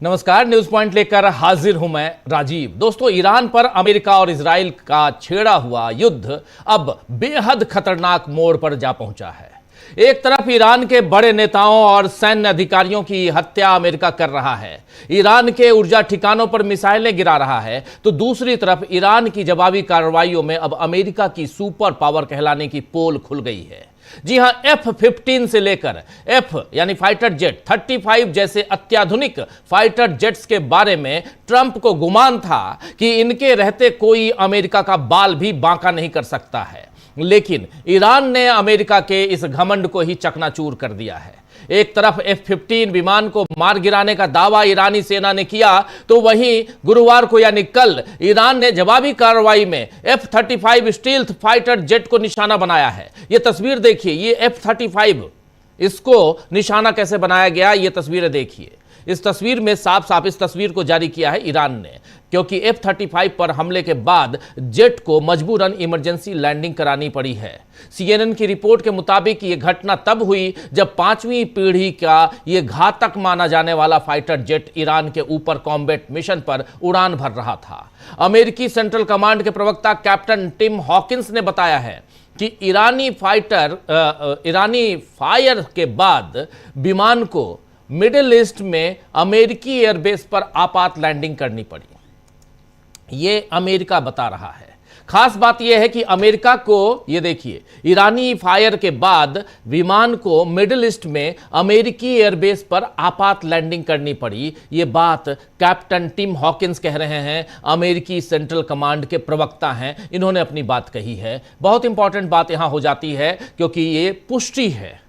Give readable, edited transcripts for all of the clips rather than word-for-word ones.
नमस्कार, news point लेकर हाजिर हूं मैं राजीव। दोस्तों, ईरान पर अमेरिका और इजराइल का छेड़ा हुआ युद्ध अब बेहद खतरनाक मोड़ पर जा पहुंचा है। एक तरफ ईरान के बड़े नेताओं और सैन्य अधिकारियों की हत्या अमेरिका कर रहा है, ईरान के ऊर्जा ठिकानों पर मिसाइलें गिरा रहा है, तो दूसरी तरफ ईरान की जवाबी कार्रवाइयों में अब अमेरिका की सुपर पावर कहलाने की पोल खुल गई है। जी हां, F-15 से लेकर F यानी फाइटर जेट 35 जैसे अत्याधुनिक फाइटर जेट्स के बारे में ट्रंप को गुमान था कि इनके रहते कोई अमेरिका का बाल भी बांका नहीं कर सकता है, लेकिन ईरान ने अमेरिका के इस घमंड को ही चकनाचूर कर दिया है। एक तरफ F-15 विमान को मार गिराने का दावा ईरानी सेना ने किया, तो वहीं गुरुवार को यानी कल ईरान ने जवाबी कार्रवाई में F-35 स्टील्थ फाइटर जेट को निशाना बनाया है। यह तस्वीर देखिए, ये F-35 इसको निशाना कैसे बनाया गया, ये तस्वीरें देखिए। इस तस्वीर में साफ साफ इस तस्वीर को जारी किया है ईरान ने, क्योंकि F-35 पर हमले के बाद जेट को मजबूरन इमरजेंसी लैंडिंग करानी पड़ी है। CNN की रिपोर्ट के मुताबिक यह घटना तब हुई जब 5वीं पीढ़ी का यह घातक माना जाने वाला फाइटर जेट ईरान के ऊपर कॉम्बैट मिशन पर उड़ान भर रहा था। अमेरिकी सेंट्रल कमांड के प्रवक्ता कैप्टन टिम हॉकिंस ने बताया है कि ईरानी फायर के बाद विमान को मिडिल ईस्ट में अमेरिकी एयरबेस पर आपात लैंडिंग करनी पड़ी। यह अमेरिका बता रहा है। खास बात यह है कि अमेरिका को, यह देखिए, ईरानी फायर के बाद विमान को मिडिल ईस्ट में अमेरिकी एयरबेस पर आपात लैंडिंग करनी पड़ी। यह बात कैप्टन टिम हॉकिंस कह रहे हैं, अमेरिकी सेंट्रल कमांड के प्रवक्ता हैं, इन्होंने अपनी बात कही है। बहुत इंपॉर्टेंट बात यहां हो जाती है, क्योंकि यह पुष्टि है।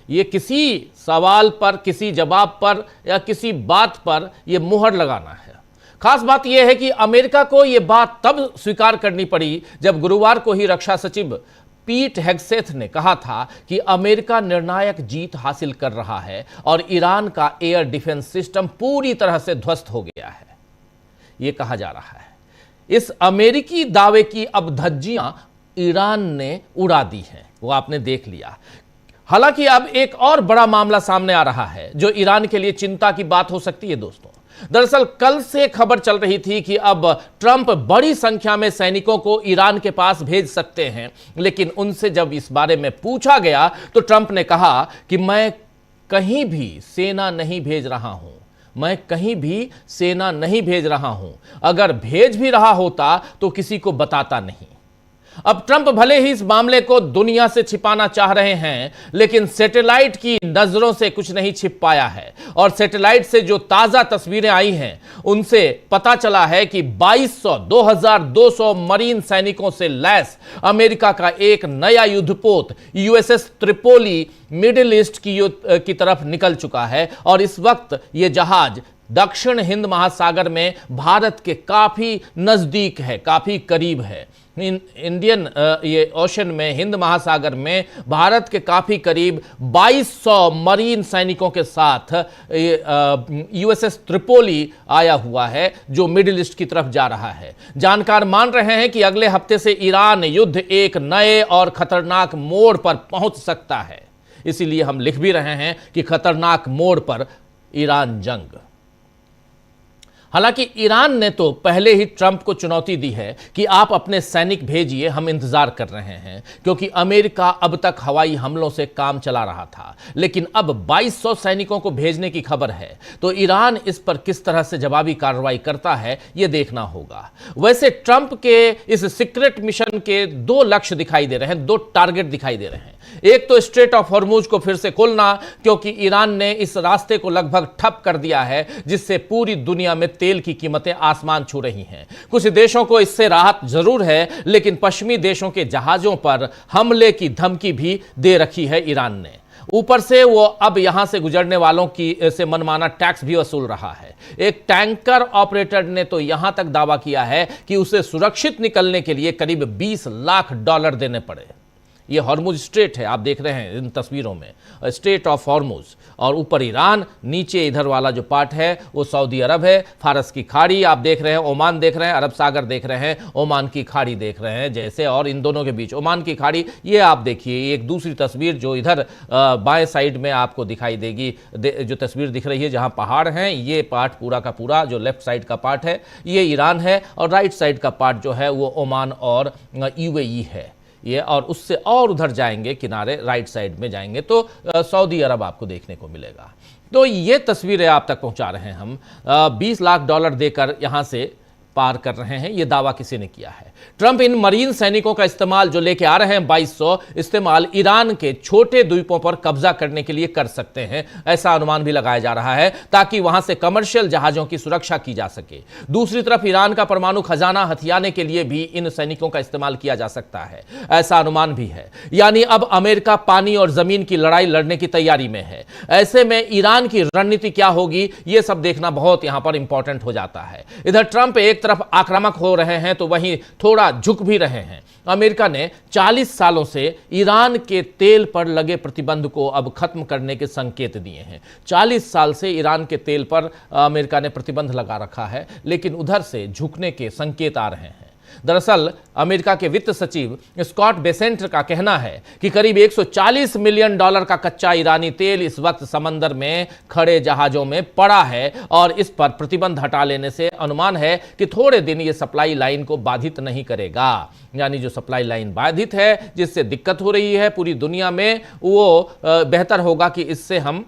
ये किसी सवाल पर, किसी जवाब पर या किसी बात पर यह मुहर लगाना है। खास बात यह है कि अमेरिका को यह बात तब स्वीकार करनी पड़ी जब गुरुवार को ही रक्षा सचिव पीट हेग्सेथ ने कहा था कि अमेरिका निर्णायक जीत हासिल कर रहा है और ईरान का एयर डिफेंस सिस्टम पूरी तरह से ध्वस्त हो गया है। यह कहा जा रहा है। इस अमेरिकी दावे की अब धज्जियां ईरान ने उड़ा दी हैं, वो आपने देख लिया। हालांकि अब एक और बड़ा मामला सामने आ रहा है जो ईरान के लिए चिंता की बात हो सकती है। दोस्तों, दरअसल कल से खबर चल रही थी कि अब ट्रंप बड़ी संख्या में सैनिकों को ईरान के पास भेज सकते हैं, लेकिन उनसे जब इस बारे में पूछा गया तो ट्रंप ने कहा कि मैं कहीं भी सेना नहीं भेज रहा हूं, मैं कहीं भी सेना नहीं भेज रहा हूं, अगर भेज भी रहा होता तो किसी को बताता नहीं। अब ट्रंप भले ही इस मामले को दुनिया से छिपाना चाह रहे हैं, लेकिन सैटेलाइट की नजरों से कुछ नहीं छिप पाया है। और सैटेलाइट से जो ताजा तस्वीरें आई हैं, उनसे पता चला है कि 2200 मरीन सैनिकों से लैस अमेरिका का एक नया युद्धपोत USS त्रिपोली मिडिल ईस्ट की तरफ निकल चुका है। और इस वक्त यह जहाज दक्षिण हिंद महासागर में भारत के काफी नजदीक है, काफी करीब है। इंडियन ये ओशन में, हिंद महासागर में भारत के काफी करीब 2200 मरीन सैनिकों के साथ USS त्रिपोली आया हुआ है, जो मिडिल ईस्ट की तरफ जा रहा है। जानकार मान रहे हैं कि अगले हफ्ते से ईरान युद्ध एक नए और खतरनाक मोड़ पर पहुंच सकता है। इसीलिए हम लिख भी रहे हैं कि खतरनाक मोड़ पर ईरान जंग। हालांकि ईरान ने तो पहले ही ट्रंप को चुनौती दी है कि आप अपने सैनिक भेजिए, हम इंतजार कर रहे हैं, क्योंकि अमेरिका अब तक हवाई हमलों से काम चला रहा था। लेकिन अब 2200 सैनिकों को भेजने की खबर है, तो ईरान इस पर किस तरह से जवाबी कार्रवाई करता है, यह देखना होगा। वैसे ट्रंप के इस सीक्रेट मिशन के 2 लक्ष्य दिखाई दे रहे हैं, 2 टारगेट दिखाई दे रहे हैं। एक तो स्ट्रेट ऑफ हॉर्मुज को फिर से खोलना, क्योंकि ईरान ने इस रास्ते को लगभग ठप कर दिया है, जिससे पूरी दुनिया में तेल की कीमतें आसमान छू रही हैं। कुछ देशों को इससे राहत जरूर है, लेकिन पश्चिमी देशों के जहाजों पर हमले की धमकी भी दे रखी है ईरान ने। ऊपर से वो अब यहां से गुजरने वालों की से मनमाना टैक्स भी वसूल रहा है। एक टैंकर ऑपरेटर ने तो यहां तक दावा किया है कि उसे सुरक्षित निकलने के लिए करीब $20 लाख देने पड़े। ये हॉर्मुज स्ट्रेट है, आप देख रहे हैं इन तस्वीरों में, स्ट्रेट ऑफ हॉर्मुज, और ऊपर ईरान, नीचे इधर वाला जो पार्ट है वो सऊदी अरब है, फारस की खाड़ी आप देख रहे हैं, ओमान देख रहे हैं, अरब सागर देख रहे हैं, ओमान की खाड़ी देख रहे हैं जैसे, और इन दोनों के बीच ओमान की खाड़ी, ये आप देखिए एक दूसरी तस्वीर जो इधर बाएं साइड में आपको दिखाई देगी, जो तस्वीर दिख रही है जहां पहाड़ हैं, ये पार्ट पूरा का पूरा जो लेफ्ट साइड का पार्ट है ये ईरान है, और राइट साइड का पार्ट जो है वो ओमान और यूएई है ये, और उससे और उधर जाएंगे किनारे राइट साइड में जाएंगे तो सऊदी अरब आपको देखने को मिलेगा। तो ये तस्वीरें आप तक पहुंचा रहे हैं हम, $20 लाख देकर यहां से पार कर रहे हैं, यह दावा किसी ने किया है। ट्रंप इन मरीन सैनिकों का इस्तेमाल जो लेके आ रहे हैं 2200, इस्तेमाल ईरान के छोटे द्वीपों पर कब्जा करने के लिए कर सकते हैं, ऐसा अनुमान भी लगाया जा रहा है, ताकि वहां से कमर्शियल जहाजों की सुरक्षा की जा सके। दूसरी तरफ ईरान का परमाणु खजाना हथियाने के लिए भी इन सैनिकों का इस्तेमाल किया जा सकता है, ऐसा अनुमान भी है। यानी अब अमेरिका पानी और जमीन की लड़ाई लड़ने की तैयारी में है। ऐसे में ईरान की रणनीति क्या होगी, यह सब देखना बहुत यहां पर इंपॉर्टेंट हो जाता है। इधर ट्रंप एक तरफ आक्रामक हो रहे हैं तो वहीं थोड़ा झुक भी रहे हैं। अमेरिका ने 40 सालों से ईरान के तेल पर लगे प्रतिबंध को अब खत्म करने के संकेत दिए हैं। 40 साल से ईरान के तेल पर अमेरिका ने प्रतिबंध लगा रखा है, लेकिन उधर से झुकने के संकेत आ रहे हैं। दरअसल अमेरिका के वित्त सचिव स्कॉट बेसेंट का कहना है कि करीब $140 मिलियन का कच्चा ईरानी तेल इस वक्त समंदर में खड़े जहाजों में पड़ा है, और इस पर प्रतिबंध हटा लेने से अनुमान है कि थोड़े दिन ये सप्लाई लाइन को बाधित नहीं करेगा। यानी जो सप्लाई लाइन बाधित है, जिससे दिक्कत हो रही है पूरी दुनिया में, वो बेहतर होगा कि इससे हम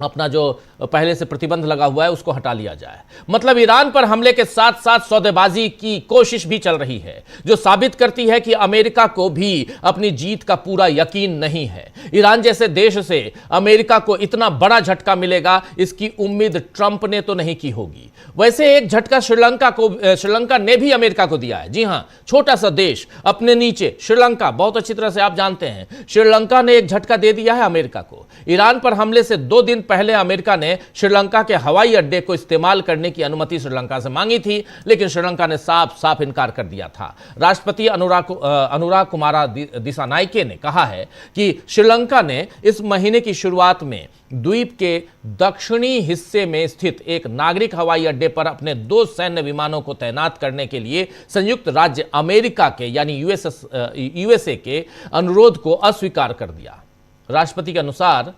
अपना जो पहले से प्रतिबंध लगा हुआ है उसको हटा लिया जाए। मतलब ईरान पर हमले के साथ साथ सौदेबाजी की कोशिश भी चल रही है, जो साबित करती है कि अमेरिका को भी अपनी जीत का पूरा यकीन नहीं है। ईरान जैसे देश से अमेरिका को इतना बड़ा झटका मिलेगा, इसकी उम्मीद ट्रंप ने तो नहीं की होगी। वैसे एक झटका श्रीलंका ने भी अमेरिका को दिया है। जी हां, छोटा सा देश अपने नीचे, श्रीलंका बहुत अच्छी तरह से आप जानते हैं, श्रीलंका ने एक झटका दे दिया है अमेरिका को। ईरान पर हमले से 2 दिन पहले अमेरिका ने श्रीलंका के हवाई अड्डे को इस्तेमाल करने की अनुमति श्रीलंका से मांगी थी, लेकिन श्रीलंका ने साफ साफ इनकार कर दिया था। राष्ट्रपति अनुराग कुमारा दिसानायके ने कहा है कि श्रीलंका ने इस महीने की शुरुआत में द्वीप के दक्षिणी हिस्से में स्थित एक नागरिक हवाई अड्डे पर अपने 2 सैन्य विमानों को तैनात करने के लिए संयुक्त राज्य अमेरिका के यानी यूएसए के अनुरोध को अस्वीकार कर दिया। राष्ट्रपति के अनुसार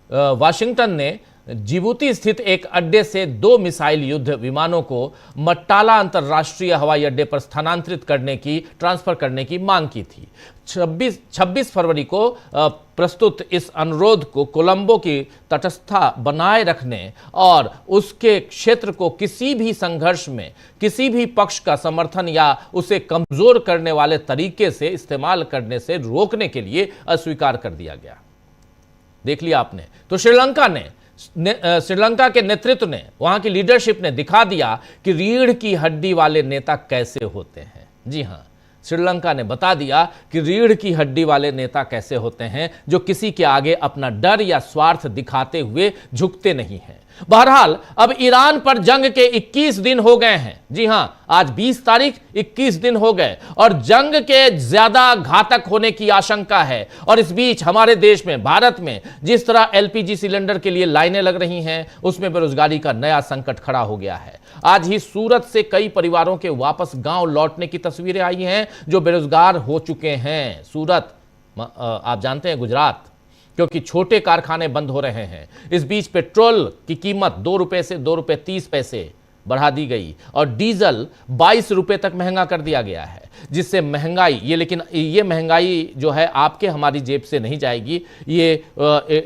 वाशिंगटन ने जिबूती स्थित एक अड्डे से 2 मिसाइल युद्ध विमानों को मट्टाला अंतर्राष्ट्रीय हवाई अड्डे पर स्थानांतरित ट्रांसफर करने की मांग की थी। 26 फरवरी को प्रस्तुत इस अनुरोध को कोलंबो की तटस्थता बनाए रखने और उसके क्षेत्र को किसी भी संघर्ष में किसी भी पक्ष का समर्थन या उसे कमजोर करने वाले तरीके से इस्तेमाल करने से रोकने के लिए अस्वीकार कर दिया गया। देख लिया आपने। तो श्रीलंका के नेतृत्व ने, वहां की लीडरशिप ने दिखा दिया कि रीढ़ की हड्डी वाले नेता कैसे होते हैं। जी हां, श्रीलंका ने बता दिया कि रीढ़ की हड्डी वाले नेता कैसे होते हैं, जो किसी के आगे अपना डर या स्वार्थ दिखाते हुए झुकते नहीं हैं। बहरहाल अब ईरान पर जंग के 21 दिन हो गए हैं। जी हां, आज 20 तारीख, 21 दिन हो गए और जंग के ज्यादा घातक होने की आशंका है। और इस बीच हमारे देश में, भारत में जिस तरह एलपीजी सिलेंडर के लिए लाइनें लग रही हैं, उसमें बेरोजगारी का नया संकट खड़ा हो गया है। आज ही सूरत से कई परिवारों के वापस गांव लौटने की तस्वीरें आई हैं, जो बेरोजगार हो चुके हैं। सूरत, आप जानते हैं, गुजरात, क्योंकि छोटे कारखाने बंद हो रहे हैं। इस बीच पेट्रोल की कीमत ₹2 से ₹2.30 बढ़ा दी गई और डीजल ₹22 तक महंगा कर दिया गया है, जिससे महंगाई, लेकिन ये महंगाई जो है आपके हमारी जेब से नहीं जाएगी, ये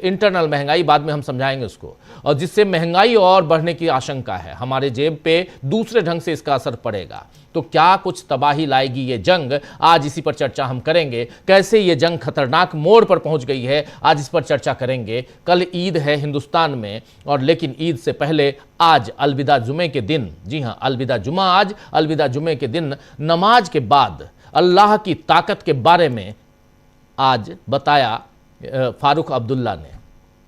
इंटरनल महंगाई, बाद में हम समझाएंगे उसको, और जिससे महंगाई और बढ़ने की आशंका है। हमारे जेब पे दूसरे ढंग से इसका असर पड़ेगा। तो क्या कुछ तबाही लाएगी ये जंग, आज इसी पर चर्चा हम करेंगे। कैसे ये जंग खतरनाक मोड़ पर पहुंच गई है, आज इस पर चर्चा करेंगे। कल ईद है हिंदुस्तान में, और लेकिन ईद से पहले आज अलविदा जुमे के दिन, जी हां, अलविदा जुमा, आज अलविदा जुमे के दिन नमाज के बाद अल्लाह की ताकत के बारे में आज बताया फारूक अब्दुल्ला ने,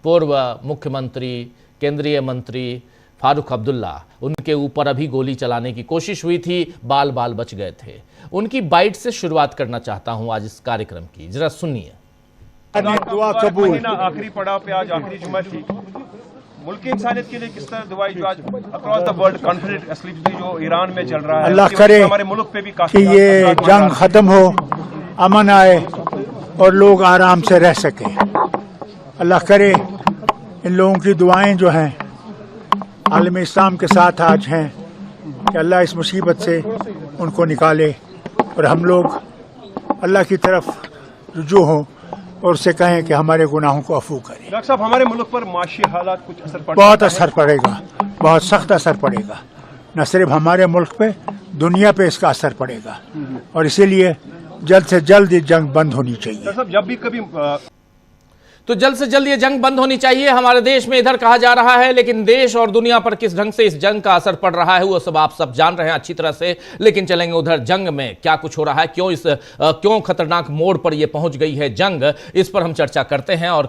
पूर्व मुख्यमंत्री, केंद्रीय मंत्री, फारूक अब्दुल्ला, उनके ऊपर अभी गोली चलाने की कोशिश हुई थी, बाल बाल बच गए थे। उनकी बाइट से शुरुआत करना चाहता हूं आज इस कार्यक्रम की, जरा सुनिए। दुआ कबूल। आखिरी पड़ाव पे आज आखिरी जुमा थी। मुल्क की इंसानियत के लिए किस तरह दुआई जो आज across the world conflict specially जो ईरान में चल रहा है, अल्लाह करे हमारे मुल्क पे भी कि काफी ये जंग खत्म हो, अमन आए और लोग आराम से रह सके। अल्लाह करे इन लोगों की दुआएं जो हैं आलम इस्लाम के साथ आज हैं कि अल्लाह इस मुसीबत से उनको निकाले और हम लोग अल्लाह की तरफ रुजू हों और उससे कहें कि हमारे गुनाहों को अफू करें। डॉक्टर साहब, हमारे मुल्क पर माशी हालात कुछ असर पड़ बहुत असर पड़ेगा, बहुत सख्त असर पड़ेगा। न सिर्फ हमारे मुल्क पे, दुनिया पे इसका असर पड़ेगा और इसीलिए जल्द से जल्द ये जंग बंद होनी चाहिए। डॉक्टर साहब, जब भी कभी तो जल्द से जल्द ये जंग बंद होनी चाहिए हमारे देश में, इधर कहा जा रहा है, लेकिन देश और दुनिया पर किस ढंग से इस जंग का असर पड़ रहा है वो सब आप सब जान रहे हैं अच्छी तरह से। लेकिन चलेंगे उधर जंग में क्या कुछ हो रहा है, क्यों खतरनाक मोड़ पर ये पहुंच गई है जंग, इस पर हम चर्चा करते हैं। और